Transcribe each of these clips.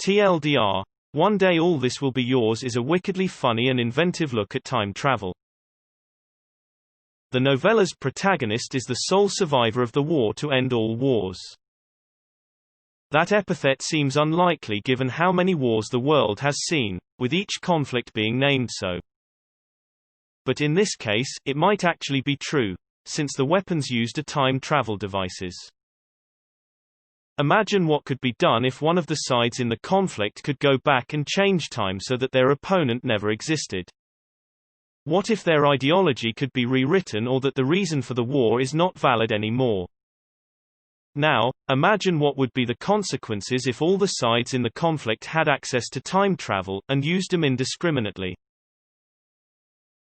TLDR, One Day All This Will Be Yours is a wickedly funny and inventive look at time travel. The novella's protagonist is the sole survivor of the war to end all wars. That epithet seems unlikely given how many wars the world has seen, with each conflict being named so. But in this case, it might actually be true, since the weapons used are time travel devices. Imagine what could be done if one of the sides in the conflict could go back and change time so that their opponent never existed. What if their ideology could be rewritten or that the reason for the war is not valid anymore? Now, imagine what would be the consequences if all the sides in the conflict had access to time travel, and used them indiscriminately.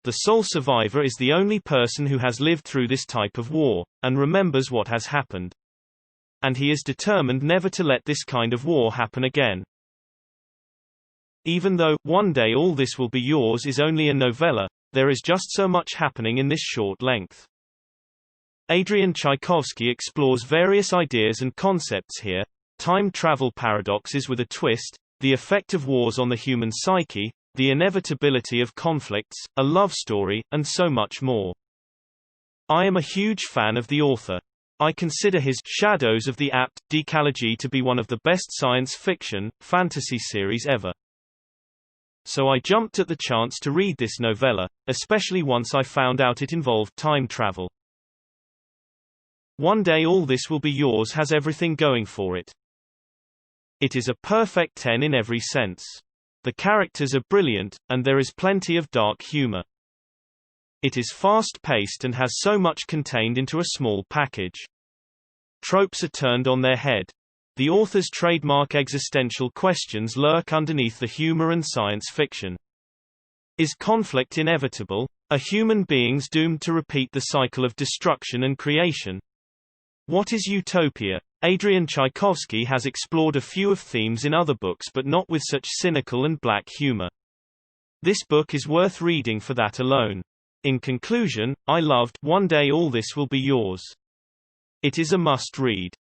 The sole survivor is the only person who has lived through this type of war, and remembers what has happened. And he is determined never to let this kind of war happen again. Even though, One Day All This Will Be Yours is only a novella, there is just so much happening in this short length. Adrian Tchaikovsky explores various ideas and concepts here: time travel paradoxes with a twist, the effect of wars on the human psyche, the inevitability of conflicts, a love story, and so much more. I am a huge fan of the author. I consider his Shadows of the Apt Decalogy to be one of the best science fiction, fantasy series ever. So I jumped at the chance to read this novella, especially once I found out it involved time travel. One Day All This Will Be Yours has everything going for it. It is a perfect 10 in every sense. The characters are brilliant, and there is plenty of dark humor. It is fast-paced and has so much contained into a small package. Tropes are turned on their head. The author's trademark existential questions lurk underneath the humor and science fiction. Is conflict inevitable? Are human beings doomed to repeat the cycle of destruction and creation? What is utopia? Adrian Tchaikovsky has explored a few of themes in other books but not with such cynical and black humor. This book is worth reading for that alone. In conclusion, I loved One Day All This Will Be Yours. It is a must-read.